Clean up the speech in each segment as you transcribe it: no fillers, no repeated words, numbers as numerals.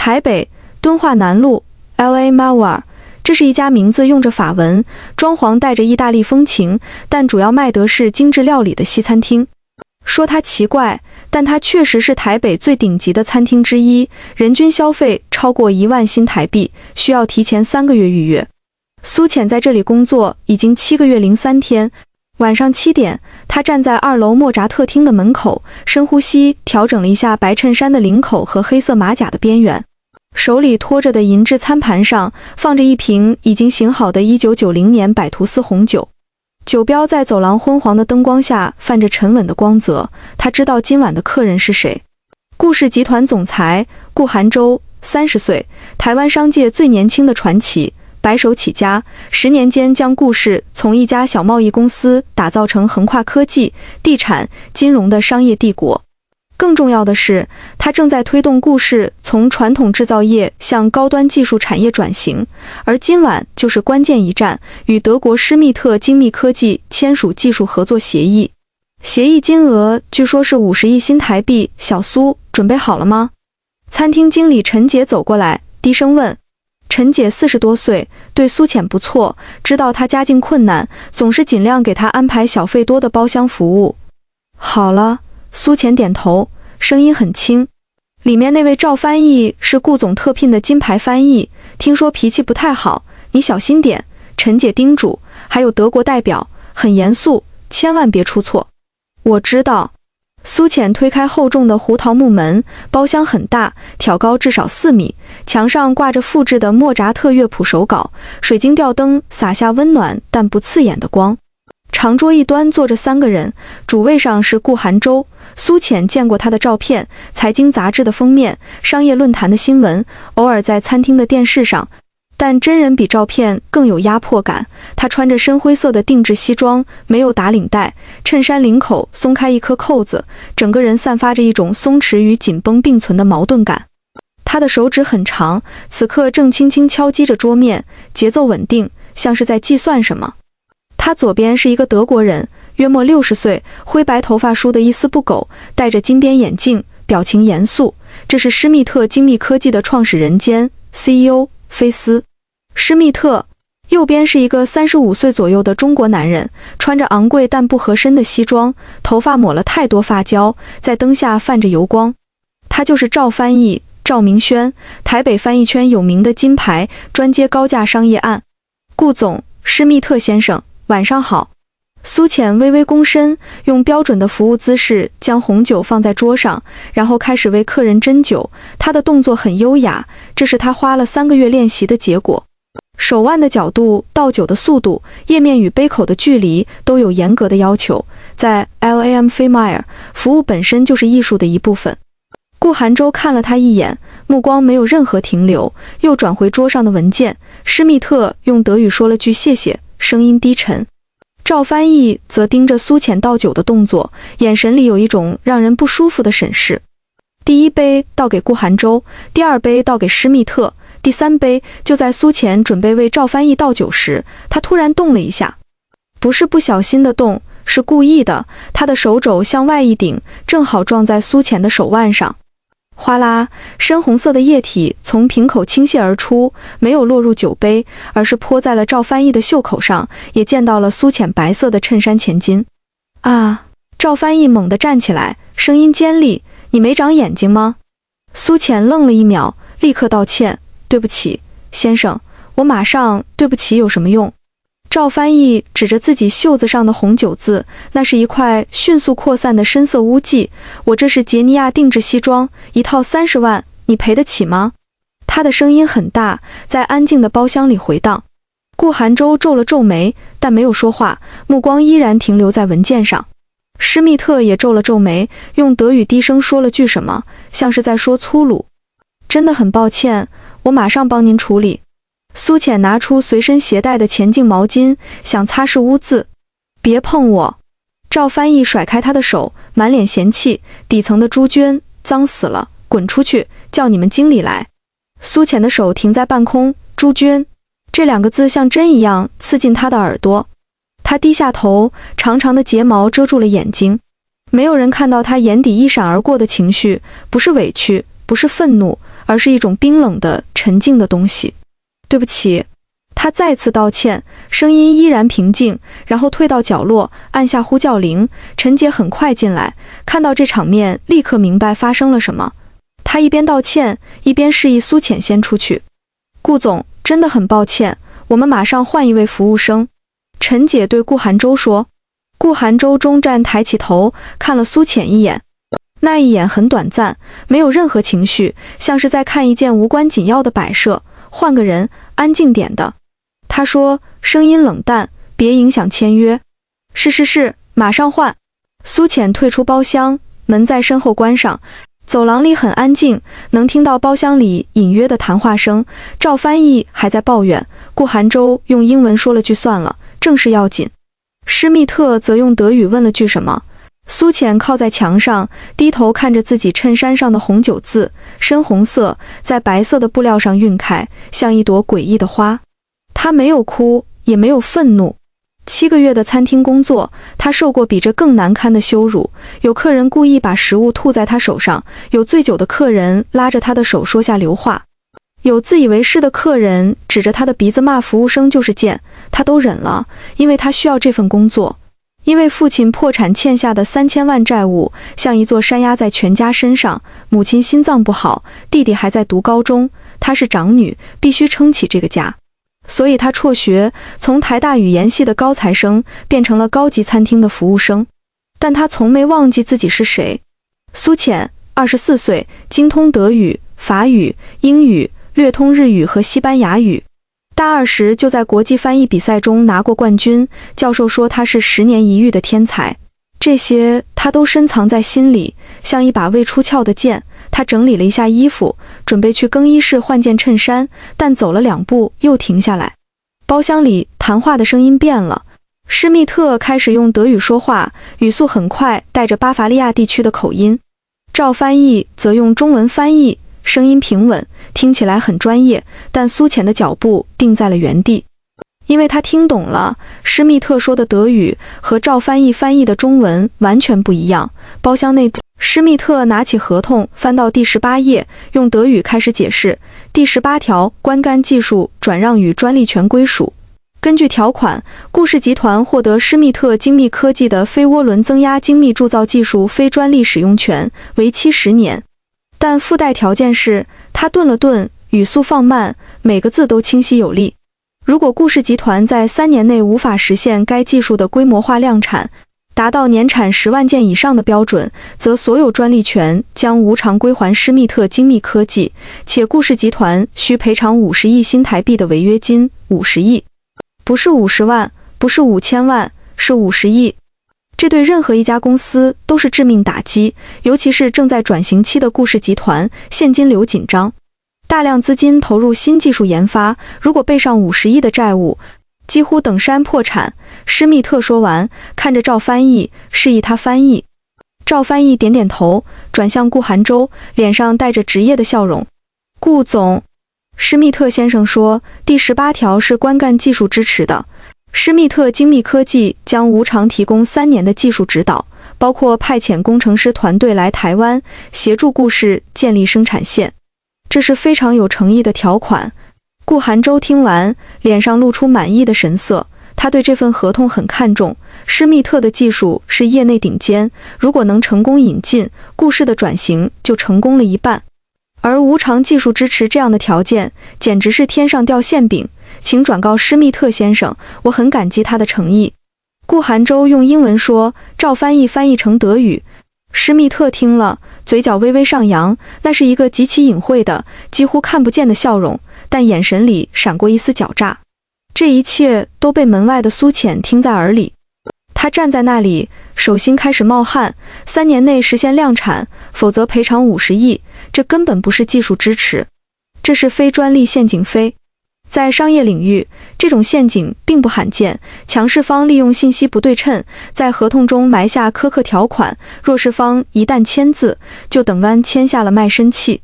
台北敦化南路 LA Mawar， 这是一家名字用着法文，装潢带着意大利风情，但主要卖德式精致料理的西餐厅。说它奇怪，但它确实是台北最顶级的餐厅之一，人均消费超过1万新台币，需要提前3个月预约。苏浅在这里工作已经7个月零3天。晚上7点，他站在2楼莫扎特厅的门口，深呼吸，调整了一下白衬衫的领口和黑色马甲的边缘。手里托着的银质餐盘上放着一瓶已经醒好的1990年百图斯红酒，酒标在走廊昏黄的灯光下泛着沉稳的光泽。他知道今晚的客人是谁。顾氏集团总裁顾寒舟，30岁，台湾商界最年轻的传奇。白手起家，10年间将顾氏从一家小贸易公司打造成横跨科技、地产、金融的商业帝国。更重要的是，他正在推动顾氏从传统制造业向高端技术产业转型，而今晚就是关键一战，与德国施密特精密科技签署技术合作协议。协议金额据说是50亿新台币。小苏，准备好了吗？餐厅经理陈姐走过来，低声问。陈姐40多岁，对苏浅不错，知道她家境困难，总是尽量给她安排小费多的包厢服务。好了，苏浅点头，声音很轻。里面那位赵翻译是顾总特聘的金牌翻译，听说脾气不太好，你小心点。陈姐叮嘱，还有德国代表，很严肃，千万别出错。我知道。苏浅推开厚重的胡桃木门，包厢很大，挑高至少4米，墙上挂着复制的莫扎特乐谱手稿，水晶吊灯洒下温暖但不刺眼的光。长桌一端坐着3个人，主位上是顾寒舟。苏浅见过他的照片，财经杂志的封面，商业论坛的新闻，偶尔在餐厅的电视上，但真人比照片更有压迫感。他穿着深灰色的定制西装，没有打领带，衬衫领口松开一颗扣子，整个人散发着一种松弛与紧绷并存的矛盾感。他的手指很长，此刻正轻轻敲击着桌面，节奏稳定，像是在计算什么。他左边是一个德国人，约莫60岁，灰白头发梳得一丝不苟，戴着金边眼镜，表情严肃。这是施密特精密科技的创始人兼 CEO 菲斯。施密特。右边是一个35岁左右的中国男人，穿着昂贵但不合身的西装，头发抹了太多发胶，在灯下泛着油光。他就是赵翻译赵明轩，台北翻译圈有名的金牌，专接高价商业案。顾总，施密特先生，晚上好。苏浅微微躬身，用标准的服务姿势将红酒放在桌上，然后开始为客人斟酒。他的动作很优雅，这是他花了3个月练习的结果。手腕的角度、倒酒的速度、页面与杯口的距离都有严格的要求。在 LAM Feymeyer， 服务本身就是艺术的一部分。顾寒舟看了他一眼，目光没有任何停留，又转回桌上的文件。施密特用德语说了句谢谢，声音低沉。赵翻译则盯着苏浅倒酒的动作，眼神里有一种让人不舒服的审视。第1杯倒给顾寒舟，第2杯倒给施密特，第3杯就在苏浅准备为赵翻译倒酒时，他突然动了一下。不是不小心的动，是故意的。他的手肘向外一顶，正好撞在苏浅的手腕上。哗啦，深红色的液体从瓶口倾泻而出，没有落入酒杯，而是泼在了赵翻译的袖口上，也溅到了苏浅白色的衬衫前襟。啊！赵翻译猛地站起来，声音尖利，你没长眼睛吗？苏浅愣了1秒，立刻道歉，对不起，先生，我马上。对不起有什么用？赵翻译指着自己袖子上的红酒渍，那是一块迅速扩散的深色污迹。我这是杰尼亚定制西装，一套30万，你赔得起吗？他的声音很大，在安静的包厢里回荡。顾寒舟皱了皱眉，但没有说话，目光依然停留在文件上。施密特也皱了皱眉，用德语低声说了句什么，像是在说粗鲁。真的很抱歉，我马上帮您处理。苏浅拿出随身携带的前镜毛巾，想擦拭污渍。别碰我！赵翻译甩开他的手，满脸嫌弃，底层的猪圈，脏死了，滚出去，叫你们经理来。苏浅的手停在半空，猪圈，这2个字像针一样刺进他的耳朵。他低下头，长长的睫毛遮住了眼睛。没有人看到他眼底一闪而过的情绪，不是委屈，不是愤怒，而是一种冰冷的、沉静的东西。对不起。他再次道歉，声音依然平静，然后退到角落，按下呼叫铃。陈杰很快进来，看到这场面，立刻明白发生了什么。他一边道歉，一边示意苏浅先出去。顾总，真的很抱歉，我们马上换一位服务生。陈姐对顾寒舟说。顾寒舟中站抬起头，看了苏浅一眼，那一眼很短暂，没有任何情绪，像是在看一件无关紧要的摆设。换个人，安静点的。他说，声音冷淡，别影响签约。是，马上换。苏浅退出包厢，门在身后关上。走廊里很安静，能听到包厢里隐约的谈话声。赵翻译还在抱怨，顾寒舟用英文说了句算了，正事要紧。施密特则用德语问了句什么。苏浅靠在墙上，低头看着自己衬衫上的红酒字，深红色，在白色的布料上晕开，像一朵诡异的花。他没有哭，也没有愤怒。7个月的餐厅工作，他受过比这更难堪的羞辱。有客人故意把食物吐在他手上，有醉酒的客人拉着他的手说下流话，有自以为是的客人指着他的鼻子骂服务生就是贱，他都忍了，因为他需要这份工作。因为父亲破产欠下的3000万债务像一座山压在全家身上，母亲心脏不好，弟弟还在读高中，她是长女，必须撑起这个家。所以他辍学，从台大语言系的高材生变成了高级餐厅的服务生。但他从没忘记自己是谁。苏浅，24岁，精通德语、法语、英语，略通日语和西班牙语。大二时就在国际翻译比赛中拿过冠军，教授说他是10年一遇的天才。这些他都深藏在心里，像一把未出鞘的剑。他整理了一下衣服，准备去更衣室换件衬衫，但走了2步又停下来。包厢里谈话的声音变了，施密特开始用德语说话，语速很快，带着巴伐利亚地区的口音。赵翻译则用中文翻译，声音平稳，听起来很专业，但苏浅的脚步定在了原地。因为他听懂了，施密特说的德语和赵翻译翻译的中文完全不一样。包厢内，施密特拿起合同，翻到第18页，用德语开始解释。第18条，观干技术转让与专利权归属。根据条款，顾氏集团获得施密特精密科技的非涡轮增压精密铸造技术非专利使用权，为期10年。但附带条件是，他顿了顿，语速放慢，每个字都清晰有力。如果顾氏集团在3年内无法实现该技术的规模化量产，达到年产10万件以上的标准，则所有专利权将无偿归还施密特精密科技，且顾氏集团需赔偿50亿新台币的违约金，50亿，不是50万，不是5000万，是50亿。这对任何一家公司都是致命打击，尤其是正在转型期的顾氏集团，现金流紧张。大量资金投入新技术研发，如果背上50亿的债务，几乎等山破产。施密特说完，看着赵翻译，示意他翻译。赵翻译点点头，转向顾寒舟，脸上带着职业的笑容。顾总，施密特先生说，第18条是观干技术支持的，施密特精密科技将无偿提供3年的技术指导，包括派遣工程师团队来台湾，协助顾氏建立生产线。这是非常有诚意的条款。顾寒舟听完，脸上露出满意的神色。他对这份合同很看重，施密特的技术是业内顶尖，如果能成功引进，顾氏的转型就成功了一半。而无偿技术支持这样的条件，简直是天上掉馅饼。请转告施密特先生，我很感激他的诚意。顾寒舟用英文说，赵翻译翻译成德语。施密特听了，嘴角微微上扬，那是一个极其隐晦的、几乎看不见的笑容，但眼神里闪过一丝狡诈。这一切都被门外的苏浅听在耳里。他站在那里，手心开始冒汗。3年内实现量产，否则赔偿50亿。这根本不是技术支持，这是非专利陷阱飞。在商业领域，这种陷阱并不罕见。强势方利用信息不对称，在合同中埋下苛刻条款，弱势方一旦签字，就等弯签下了卖身契。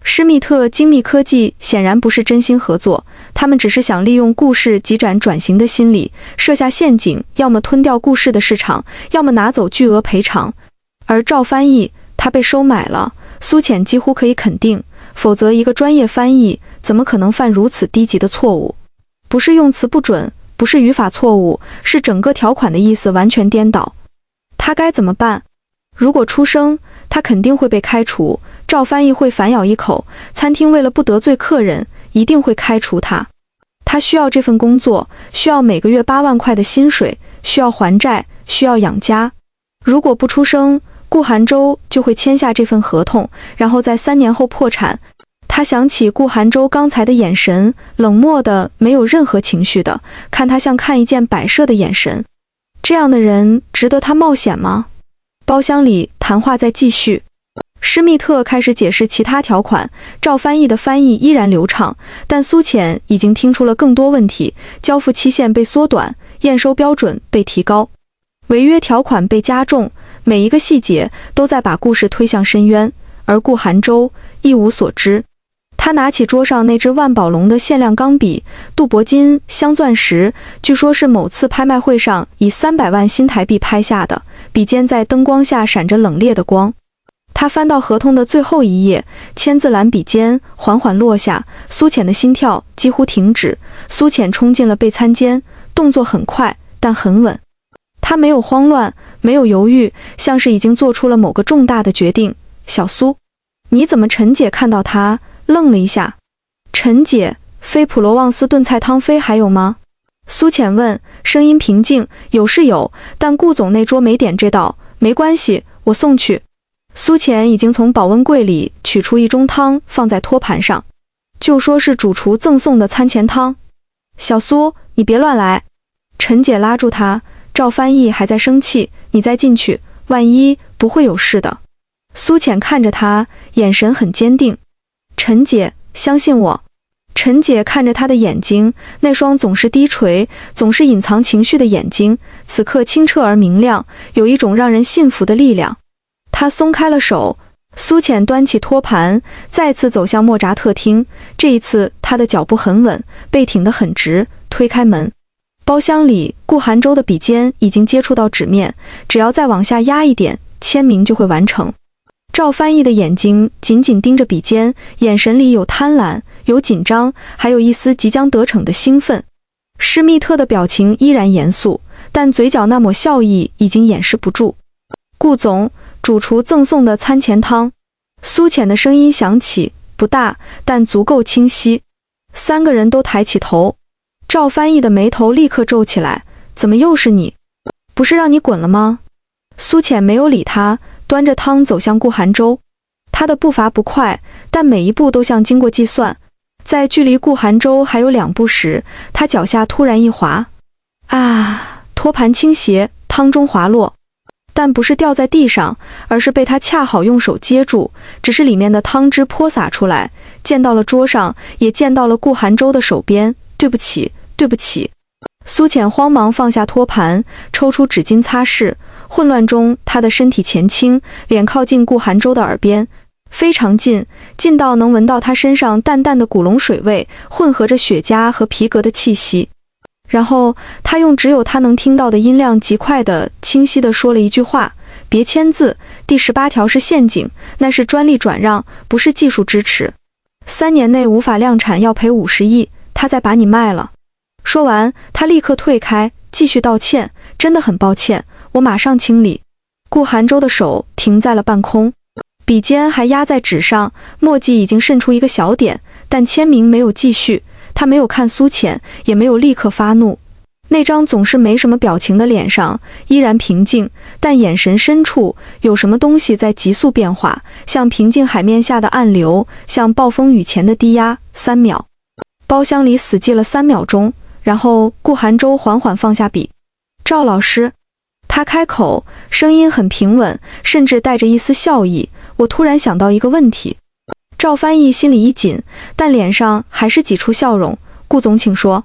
施密特精密科技显然不是真心合作，他们只是想利用顾氏急转转型的心理，设下陷阱，要么吞掉顾氏的市场，要么拿走巨额赔偿。而赵翻译，他被收买了。苏浅几乎可以肯定，否则一个专业翻译怎么可能犯如此低级的错误？不是用词不准，不是语法错误，是整个条款的意思完全颠倒。他该怎么办？如果出声，他肯定会被开除。赵翻译会反咬一口，餐厅为了不得罪客人，一定会开除他。他需要这份工作，需要每个月8万块的薪水，需要还债，需要养家。如果不出声，顾寒舟就会签下这份合同，然后在3年后破产。他想起顾寒舟刚才的眼神，冷漠的，没有任何情绪的，看他像看一件摆设的眼神。这样的人值得他冒险吗？包厢里谈话在继续，施密特开始解释其他条款，赵翻译的翻译依然流畅，但苏浅已经听出了更多问题：交付期限被缩短，验收标准被提高，违约条款被加重，每一个细节都在把故事推向深渊，而顾寒舟一无所知。他拿起桌上那只万宝龙的限量钢笔，镀铂金镶钻石，据说是某次拍卖会上以300万新台币拍下的，笔尖在灯光下闪着冷冽的光。他翻到合同的最后一页，签字栏笔尖缓缓落下，苏浅的心跳几乎停止。苏浅冲进了备餐间，动作很快，但很稳。他没有慌乱，没有犹豫，像是已经做出了某个重大的决定。小苏，你怎么？陈姐看到他愣了一下。陈姐，非普罗旺斯炖菜汤非还有吗？苏浅问，声音平静。有是有，但顾总那桌没点这道。没关系，我送去。苏浅已经从保温柜里取出一盅汤，放在托盘上，就说是主厨赠送的餐前汤。小苏，你别乱来。陈姐拉住他，赵翻译还在生气，你再进去，万一不会有事的。苏浅看着他，眼神很坚定。陈姐，相信我。陈姐看着他的眼睛，那双总是低垂，总是隐藏情绪的眼睛，此刻清澈而明亮，有一种让人信服的力量。他松开了手，苏浅端起托盘，再次走向莫扎特厅。这一次他的脚步很稳，背挺得很直，推开门。包厢里，顾寒舟的笔尖已经接触到纸面，只要再往下压一点，签名就会完成。赵翻译的眼睛紧紧盯着笔尖，眼神里有贪婪，有紧张，还有一丝即将得逞的兴奋。施密特的表情依然严肃，但嘴角那抹笑意已经掩饰不住。顾总，主厨赠送的餐前汤。苏浅的声音响起，不大，但足够清晰。3个人都抬起头。赵翻译的眉头立刻皱起来，怎么又是你？不是让你滚了吗？苏浅没有理他，端着汤走向顾寒舟。他的步伐不快，但每一步都像经过计算。在距离顾寒舟还有2步时，他脚下突然一滑，托盘倾斜，汤中滑落。但不是掉在地上，而是被他恰好用手接住，只是里面的汤汁泼洒出来，溅到了桌上，也溅到了顾寒舟的手边。对不起，对不起。苏浅慌忙放下托盘，抽出纸巾擦拭。混乱中，他的身体前倾，脸靠近顾寒舟的耳边，非常近，近到能闻到他身上淡淡的古龙水味，混合着雪茄和皮革的气息。然后他用只有他能听到的音量极快的、清晰地说了一句话：别签字，第18条是陷阱，那是专利转让，不是技术支持。3年内无法量产，要赔50亿，他再把你卖了。说完，他立刻退开，继续道歉，真的很抱歉，我马上清理。顾寒舟的手停在了半空，笔尖还压在纸上，墨迹已经渗出一个小点，但签名没有继续。他没有看苏浅，也没有立刻发怒。那张总是没什么表情的脸上依然平静，但眼神深处有什么东西在急速变化，像平静海面下的暗流，像暴风雨前的低压。3秒，包厢里死寂了3秒钟，然后顾寒舟缓缓放下笔。赵老师，他开口，声音很平稳，甚至带着一丝笑意。我突然想到一个问题。赵翻译心里一紧，但脸上还是挤出笑容。顾总请说。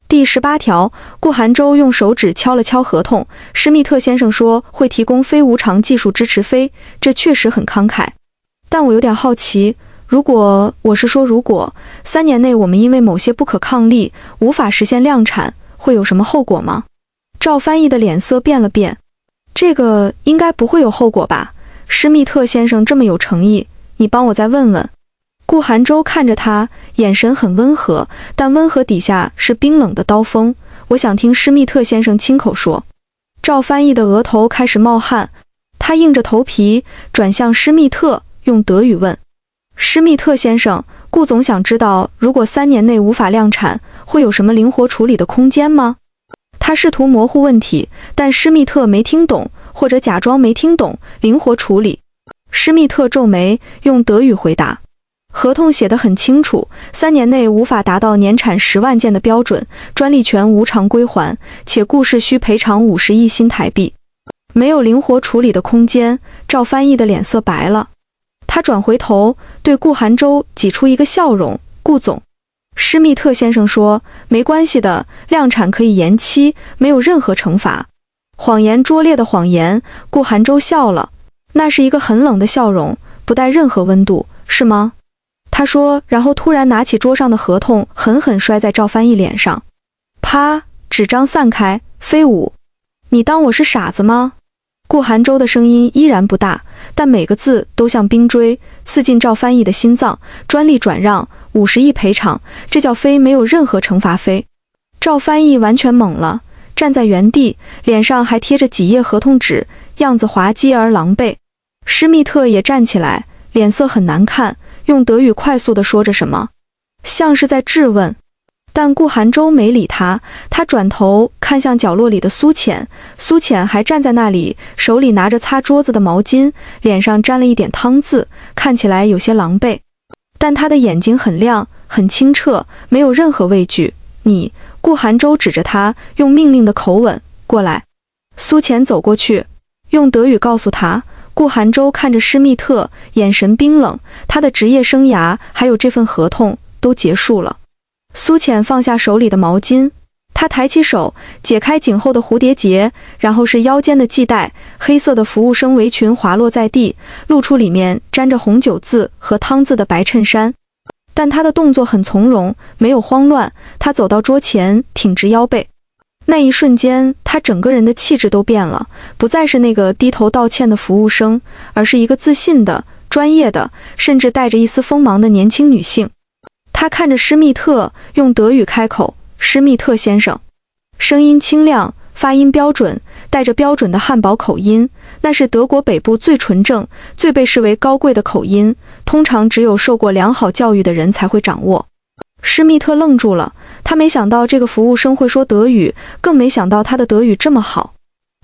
第18条，顾寒舟用手指敲了敲合同。施密特先生说会提供非无偿技术支持费，这确实很慷慨。但我有点好奇，如果3年内我们因为某些不可抗力无法实现量产，会有什么后果吗？赵翻译的脸色变了变。这个应该不会有后果吧？施密特先生这么有诚意，你帮我再问问。顾寒舟看着他，眼神很温和，但温和底下是冰冷的刀锋。我想听施密特先生亲口说。赵翻译的额头开始冒汗，他硬着头皮转向施密特，用德语问：施密特先生，顾总想知道，如果3年内无法量产，会有什么灵活处理的空间吗？他试图模糊问题，但施密特没听懂，或者假装没听懂。灵活处理。施密特皱眉，用德语回答：合同写得很清楚，3年内无法达到年产10万件的标准，专利权无偿归还，且顾氏需赔偿50亿新台币。没有灵活处理的空间，赵翻译的脸色白了。他转回头，对顾寒舟挤出一个笑容：顾总。施密特先生说，没关系的，量产可以延期，没有任何惩罚。谎言拙劣的谎言。顾寒舟笑了，那是一个很冷的笑容，不带任何温度，是吗？他说，然后突然拿起桌上的合同，狠狠摔在赵翻译脸上。啪，纸张散开，飞舞。你当我是傻子吗？顾寒舟的声音依然不大，但每个字都像冰锥，刺进赵翻译的心脏。专利转让，50亿赔偿，这叫飞，没有任何惩罚飞。赵翻译完全懵了，站在原地，脸上还贴着几页合同纸，样子滑稽而狼狈。施密特也站起来，脸色很难看，用德语快速地说着什么，像是在质问。但顾寒舟没理他，他转头看向角落里的苏浅，苏浅还站在那里，手里拿着擦桌子的毛巾，脸上沾了一点汤渍，看起来有些狼狈。但他的眼睛很亮，很清澈，没有任何畏惧。你，顾寒舟指着他，用命令的口吻，过来。苏浅走过去，用德语告诉他。顾寒舟看着施密特，眼神冰冷，他的职业生涯还有这份合同都结束了。苏浅放下手里的毛巾，他抬起手，解开颈后的蝴蝶结，然后是腰间的系带，黑色的服务生围裙滑落在地，露出里面沾着红酒渍和汤渍的白衬衫。但他的动作很从容，没有慌乱。他走到桌前，挺直腰背。那一瞬间，他整个人的气质都变了，不再是那个低头道歉的服务生，而是一个自信的、专业的，甚至带着一丝锋芒的年轻女性。他看着施密特，用德语开口：施密特先生。声音清亮，发音标准，带着标准的汉堡口音，那是德国北部最纯正、最被视为高贵的口音，通常只有受过良好教育的人才会掌握。施密特愣住了，他没想到这个服务生会说德语，更没想到他的德语这么好。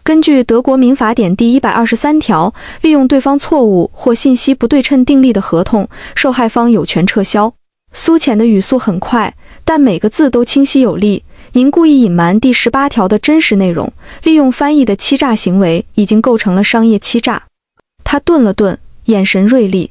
根据德国民法典第123条，利用对方错误或信息不对称订立的合同，受害方有权撤销。苏浅的语速很快，但每个字都清晰有力。您故意隐瞒第18条的真实内容，利用翻译的欺诈行为已经构成了商业欺诈。他顿了顿，眼神锐利。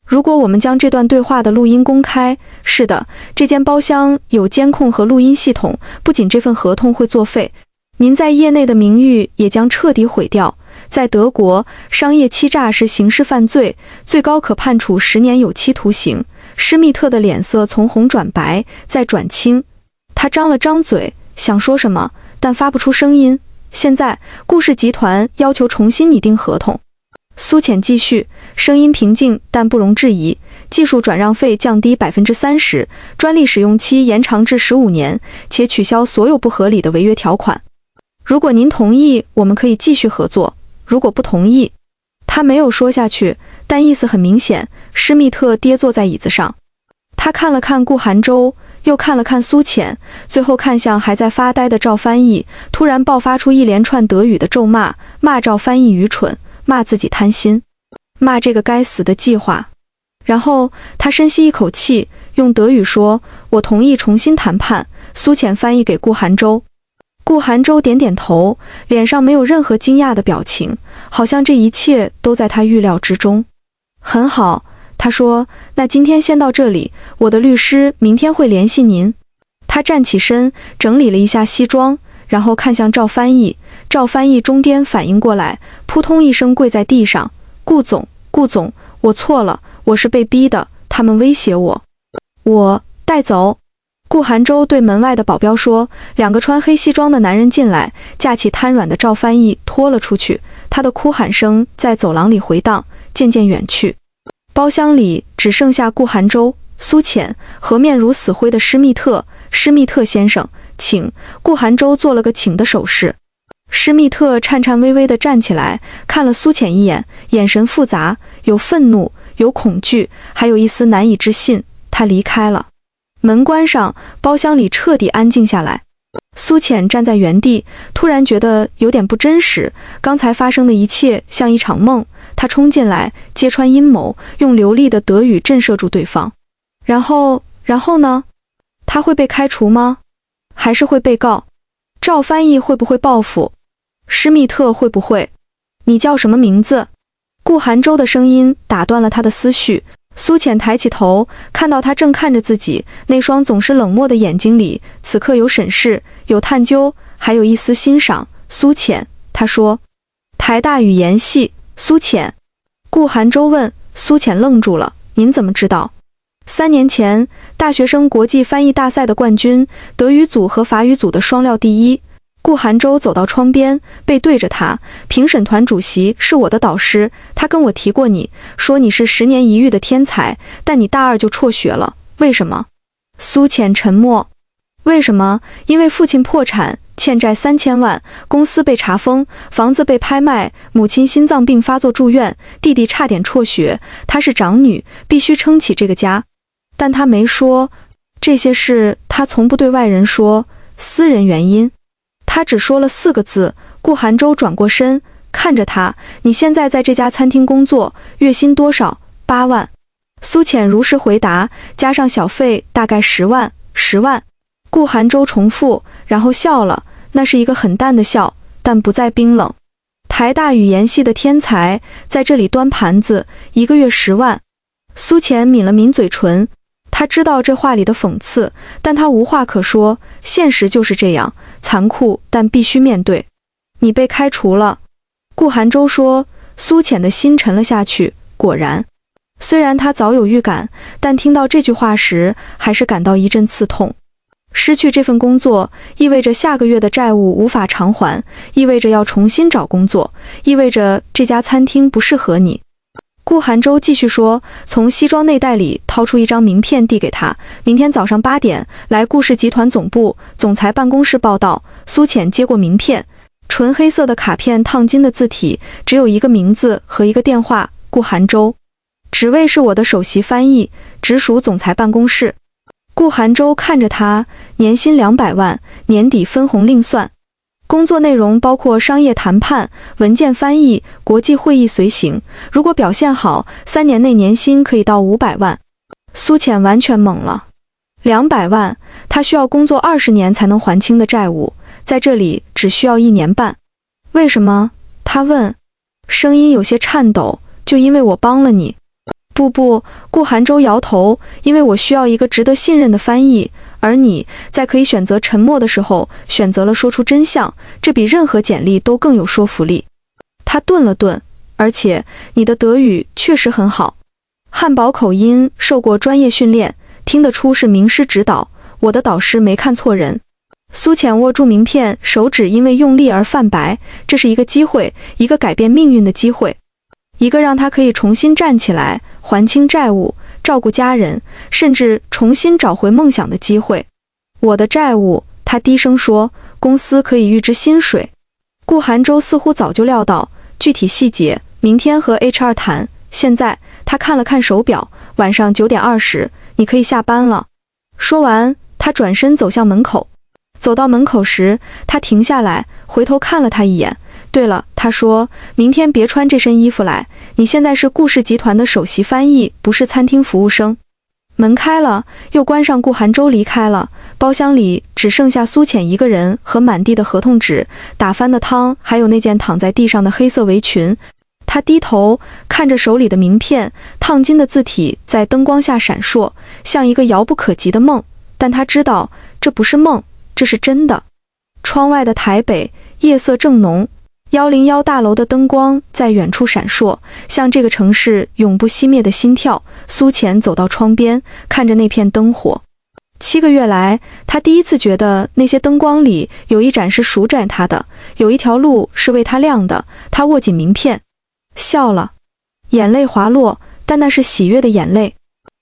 如果我们将这段对话的录音公开，是的，这间包厢有监控和录音系统，不仅这份合同会作废，您在业内的名誉也将彻底毁掉。在德国，商业欺诈是刑事犯罪，最高可判处10年有期徒刑。施密特的脸色从红转白，再转青。他张了张嘴，想说什么，但发不出声音。现在，顾氏集团要求重新拟定合同。苏浅继续，声音平静但不容置疑。技术转让费降低30%，专利使用期延长至15年，且取消所有不合理的违约条款。如果您同意，我们可以继续合作；如果不同意，他没有说下去，但意思很明显。施密特跌坐在椅子上，他看了看顾寒舟，又看了看苏浅，最后看向还在发呆的赵翻译，突然爆发出一连串德语的咒骂，骂赵翻译愚蠢，骂自己贪心，骂这个该死的计划。然后他深吸一口气，用德语说：我同意重新谈判。苏浅翻译给顾寒舟。顾寒舟点点头，脸上没有任何惊讶的表情，好像这一切都在他预料之中。很好，他说，那今天先到这里，我的律师明天会联系您。他站起身，整理了一下西装，然后看向赵翻译。赵翻译中间反应过来，扑通一声跪在地上：顾总，顾总，我错了，我是被逼的，他们威胁我。我带走。顾寒舟对门外的保镖说。2个穿黑西装的男人进来，架起瘫软的赵翻译拖了出去，他的哭喊声在走廊里回荡，渐渐远去。包厢里只剩下顾寒舟、苏浅，和面如死灰的施密特。施密特先生，请。顾寒舟做了个请的手势。施密特颤颤巍巍地站起来，看了苏浅一眼，眼神复杂，有愤怒，有恐惧，还有一丝难以置信。他离开了。门关上，包厢里彻底安静下来。苏浅站在原地，突然觉得有点不真实，刚才发生的一切像一场梦。他冲进来，揭穿阴谋，用流利的德语震慑住对方。然后呢？他会被开除吗？还是会被告？赵翻译会不会报复？施密特会不会？你叫什么名字？顾寒舟的声音打断了他的思绪。苏浅抬起头，看到他正看着自己，那双总是冷漠的眼睛里，此刻有审视，有探究，还有一丝欣赏。苏浅，他说。台大语言系，苏浅。顾寒舟问。苏浅愣住了。您怎么知道？3年前，大学生国际翻译大赛的冠军，德语组和法语组的双料第一。顾寒舟走到窗边，背对着他。评审团主席是我的导师，他跟我提过你，说你是10年一遇的天才，但你大2就辍学了，为什么？苏浅沉默。为什么？因为父亲破产，欠债3000万，公司被查封，房子被拍卖，母亲心脏病发作住院，弟弟差点辍学，她是长女，必须撑起这个家。但他没说这些事，他从不对外人说，私人原因。他只说了4个字。顾寒舟转过身，看着他，你现在在这家餐厅工作，月薪多少？8万。苏浅如实回答，加上小费大概10万，10万。顾寒舟重复，然后笑了，那是一个很淡的笑，但不再冰冷。台大语言系的天才，在这里端盘子，1个月10万。苏浅抿了抿嘴唇，他知道这话里的讽刺，但他无话可说，现实就是这样，残酷，但必须面对。你被开除了。顾寒舟说。苏浅的心沉了下去，果然。虽然他早有预感，但听到这句话时，还是感到一阵刺痛。失去这份工作，意味着下个月的债务无法偿还，意味着要重新找工作，意味着这家餐厅不适合你。顾寒舟继续说，从西装内袋里掏出一张名片递给他，明天早上8点来顾氏集团总部总裁办公室报到。苏浅接过名片，纯黑色的卡片，烫金的字体，只有一个名字和一个电话，顾寒舟。职位是我的首席翻译，直属总裁办公室。顾寒舟看着他，年薪200万，年底分红另算。工作内容包括商业谈判、文件翻译、国际会议随行。如果表现好，3年内年薪可以到500万。苏浅完全懵了。200万，他需要工作20年才能还清的债务，在这里只需要1年半。为什么？他问，声音有些颤抖。就因为我帮了你。不，顾寒舟摇头，因为我需要一个值得信任的翻译，而你在可以选择沉默的时候，选择了说出真相，这比任何简历都更有说服力。他顿了顿，而且你的德语确实很好，汉堡口音，受过专业训练，听得出是名师指导，我的导师没看错人。苏浅握住名片，手指因为用力而泛白，这是一个机会，一个改变命运的机会。一个让他可以重新站起来，还清债务，照顾家人，甚至重新找回梦想的机会。我的债务，他低声说，公司可以预支薪水。顾寒舟似乎早就料到，具体细节明天和 HR 谈。现在他看了看手表，晚上9点20，你可以下班了。说完，他转身走向门口。走到门口时，他停下来，回头看了他一眼。对了，他说，明天别穿这身衣服来，你现在是顾氏集团的首席翻译，不是餐厅服务生。门开了，又关上，顾寒舟离开了。包厢里只剩下苏浅一个人和满地的合同纸、打翻的汤，还有那件躺在地上的黑色围裙。他低头看着手里的名片，烫金的字体在灯光下闪烁，像一个遥不可及的梦。但他知道，这不是梦，这是真的。窗外的台北，夜色正浓。101大楼的灯光在远处闪烁，像这个城市永不熄灭的心跳。苏浅走到窗边，看着那片灯火。7个月来，他第一次觉得那些灯光里有一盏是属着他的，有一条路是为他亮的。他握紧名片，笑了，眼泪滑落，但那是喜悦的眼泪。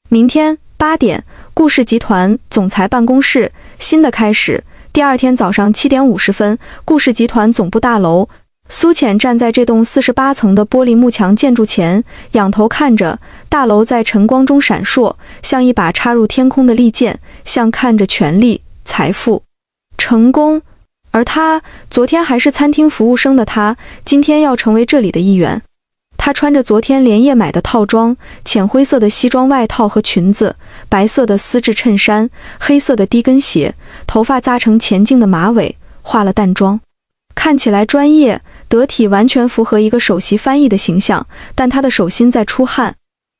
明天8点，顾氏集团总裁办公室，新的开始。第二天早上7点50分，顾氏集团总部大楼，苏浅站在这栋48层的玻璃幕墙建筑前，仰头看着大楼在晨光中闪烁，像一把插入天空的利剑，像看着权力、财富、成功。而他，昨天还是餐厅服务生的他，今天要成为这里的一员。他穿着昨天连夜买的套装，浅灰色的西装外套和裙子，白色的丝质衬衫，黑色的低跟鞋，头发扎成前襟的马尾，化了淡妆，看起来专业得体，完全符合一个首席翻译的形象。但他的手心在出汗，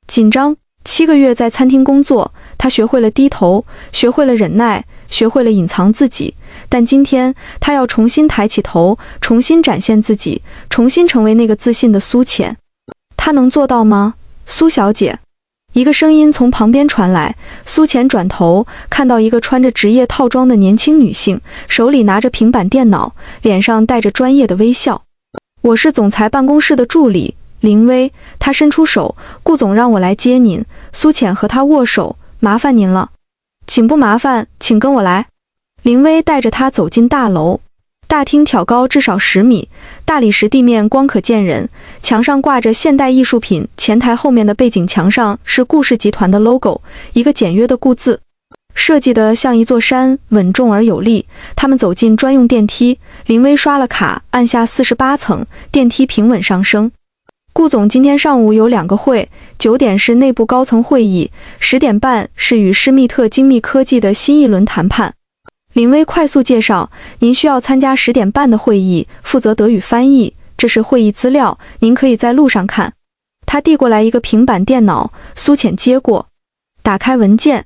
紧张。7个月在餐厅工作，他学会了低头，学会了忍耐，学会了隐藏自己。但今天他要重新抬起头，重新展现自己，重新成为那个自信的苏浅。他能做到吗？苏小姐，一个声音从旁边传来。苏浅转头，看到一个穿着职业套装的年轻女性，手里拿着平板电脑，脸上带着专业的微笑。我是总裁办公室的助理林薇。他伸出手，顾总让我来接您。苏浅和他握手，麻烦您了。请不麻烦，请跟我来。林薇带着他走进大楼。大厅挑高至少10米，大理石地面光可见人，墙上挂着现代艺术品，前台后面的背景墙上是顾氏集团的 logo， 一个简约的顾字，设计得像一座山，稳重而有力。他们走进专用电梯，林薇刷了卡，按下48层，电梯平稳上升。顾总今天上午有2个会，9点是内部高层会议，10点半是与施密特精密科技的新一轮谈判。林薇快速介绍，您需要参加10点半的会议，负责德语翻译，这是会议资料，您可以在路上看。他递过来一个平板电脑，苏浅接过，打开文件，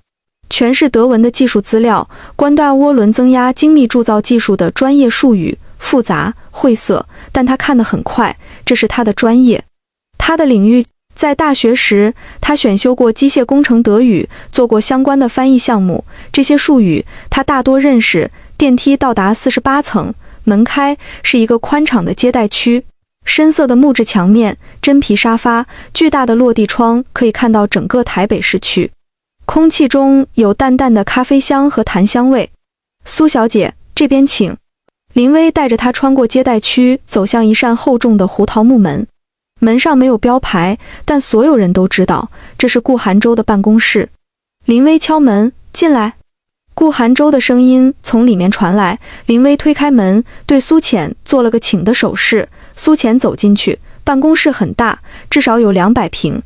全是德文的技术资料，关大涡轮增压精密铸造技术的专业术语，复杂晦涩，但他看得很快，这是他的专业，他的领域。在大学时，他选修过机械工程德语，做过相关的翻译项目，这些术语他大多认识。电梯到达48层，门开，是一个宽敞的接待区，深色的木质墙面，真皮沙发，巨大的落地窗，可以看到整个台北市区。空气中有淡淡的咖啡香和檀香味。苏小姐，这边请。林薇带着她穿过接待区，走向一扇厚重的胡桃木门。门上没有标牌，但所有人都知道这是顾寒舟的办公室。林薇敲门，进来。顾寒舟的声音从里面传来。林薇推开门，对苏浅做了个请的手势。苏浅走进去，办公室很大，至少有200平，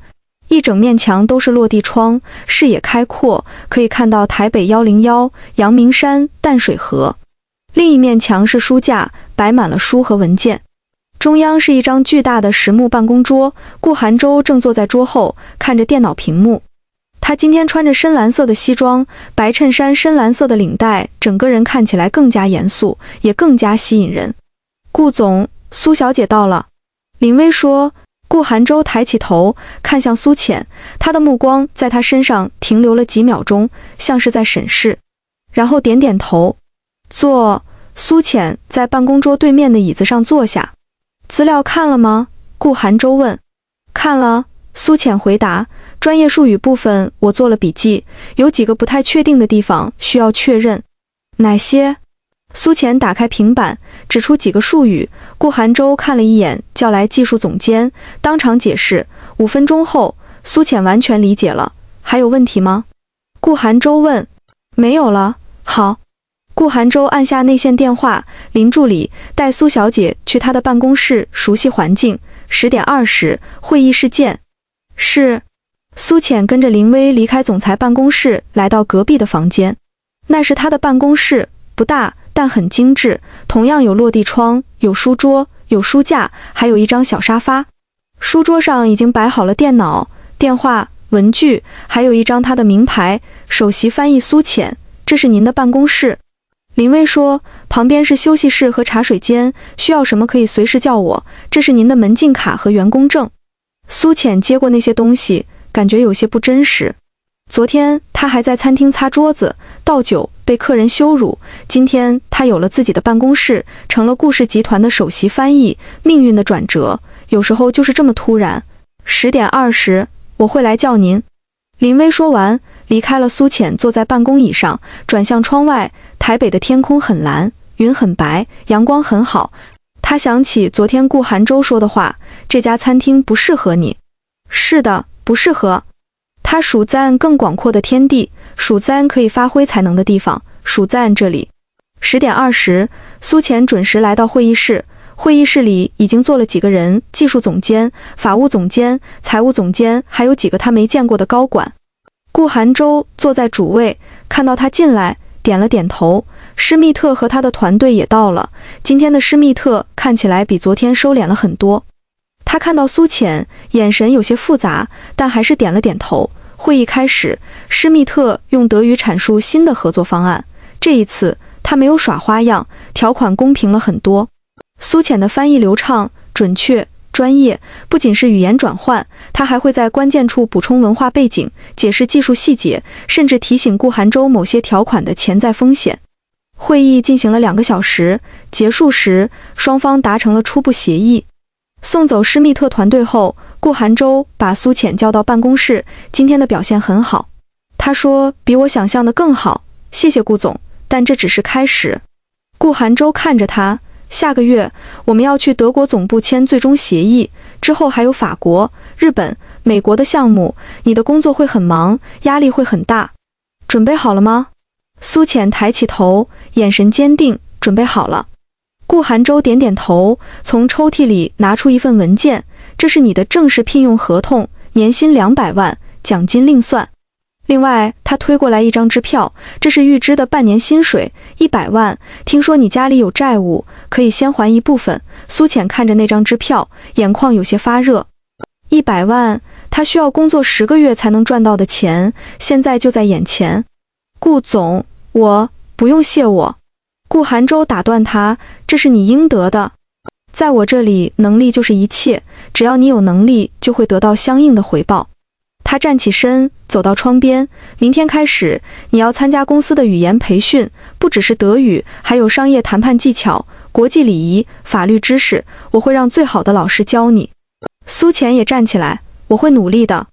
一整面墙都是落地窗，视野开阔，可以看到台北101、阳明山、淡水河。另一面墙是书架，摆满了书和文件。中央是一张巨大的实木办公桌，顾寒舟正坐在桌后，看着电脑屏幕。他今天穿着深蓝色的西装，白衬衫，深蓝色的领带，整个人看起来更加严肃，也更加吸引人。顾总，苏小姐到了。林薇说。顾寒舟抬起头，看向苏浅，他的目光在他身上停留了几秒钟，像是在审视，然后点点头。坐。苏浅在办公桌对面的椅子上坐下。资料看了吗？顾寒舟问。看了，苏浅回答。专业术语部分我做了笔记，有几个不太确定的地方需要确认。哪些？苏浅打开平板，指出几个术语。顾寒舟看了一眼，叫来技术总监，当场解释。5分钟后，苏浅完全理解了。还有问题吗？顾寒舟问。没有了。好。顾寒舟按下内线电话，林助理，带苏小姐去她的办公室熟悉环境。10点20，会议室见。是。苏浅跟着林薇离开总裁办公室，来到隔壁的房间。那是她的办公室，不大，但很精致，同样有落地窗，有书桌，有书架，还有一张小沙发。书桌上已经摆好了电脑、电话、文具，还有一张她的名牌，首席翻译苏浅，这是您的办公室。林薇说，旁边是休息室和茶水间，需要什么可以随时叫我，这是您的门禁卡和员工证。苏浅接过那些东西，感觉有些不真实。昨天他还在餐厅擦桌子、倒酒，被客人羞辱。今天他有了自己的办公室，成了顾氏集团的首席翻译。命运的转折，有时候就是这么突然。10点20，我会来叫您。林薇说完，离开了苏浅坐在办公椅上，转向窗外。台北的天空很蓝，云很白，阳光很好。他想起昨天顾寒舟说的话，这家餐厅不适合你。是的，不适合。他数赞更广阔的天地，数赞可以发挥才能的地方，数赞这里。10点20，苏浅准时来到会议室。会议室里已经坐了几个人，技术总监、法务总监、财务总监，还有几个他没见过的高管。顾寒舟坐在主位，看到他进来，点了点头。施密特和他的团队也到了。今天的施密特看起来比昨天收敛了很多。他看到苏浅，眼神有些复杂，但还是点了点头。会议开始，施密特用德语阐述新的合作方案。这一次他没有耍花样，条款公平了很多。苏浅的翻译流畅、准确、专业，不仅是语言转换，他还会在关键处补充文化背景，解释技术细节，甚至提醒顾寒舟某些条款的潜在风险。会议进行了2个小时，结束时，双方达成了初步协议。送走施密特团队后，顾寒舟把苏浅叫到办公室，今天的表现很好。他说，比我想象的更好，谢谢顾总，但这只是开始。顾寒舟看着他，下个月我们要去德国总部签最终协议，之后还有法国、日本、美国的项目，你的工作会很忙，压力会很大。准备好了吗？苏浅抬起头，眼神坚定，准备好了。顾寒舟点点头，从抽屉里拿出一份文件，这是你的正式聘用合同，年薪200万，奖金另算。另外，他推过来一张支票，这是预支的半年薪水，100万。听说你家里有债务，可以先还一部分。苏浅看着那张支票，眼眶有些发热。100万，他需要工作10个月才能赚到的钱，现在就在眼前。顾总，我不用谢我。顾寒舟打断他，这是你应得的。在我这里，能力就是一切，只要你有能力，就会得到相应的回报。他站起身，走到窗边。明天开始，你要参加公司的语言培训，不只是德语，还有商业谈判技巧、国际礼仪、法律知识，我会让最好的老师教你。苏浅也站起来，我会努力的。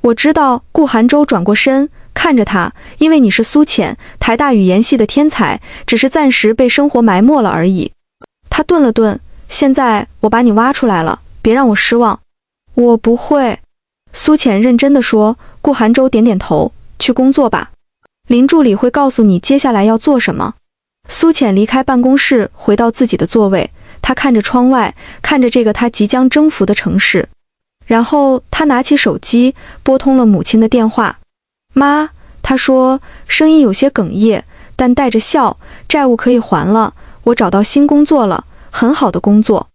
我知道。顾寒舟转过身，看着他，因为你是苏浅，台大语言系的天才，只是暂时被生活埋没了而已。他顿了顿，现在我把你挖出来了，别让我失望。我不会。苏浅认真地说。顾寒舟点点头，去工作吧。林助理会告诉你接下来要做什么。苏浅离开办公室，回到自己的座位，他看着窗外，看着这个他即将征服的城市。然后他拿起手机，拨通了母亲的电话。妈，他说，声音有些哽咽，但带着笑，债务可以还了，我找到新工作了，很好的工作，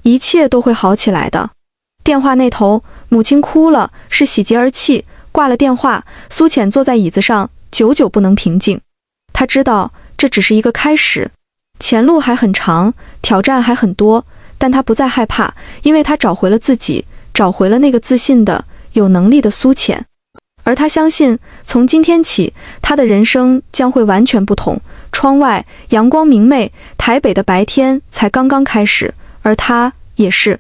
一切都会好起来的。电话那头，母亲哭了，是喜极而泣。挂了电话，苏浅坐在椅子上，久久不能平静。他知道这只是一个开始，前路还很长，挑战还很多，但他不再害怕，因为他找回了自己，找回了那个自信的、有能力的苏浅。而他相信，从今天起，他的人生将会完全不同。窗外阳光明媚，台北的白天才刚刚开始，而他也是。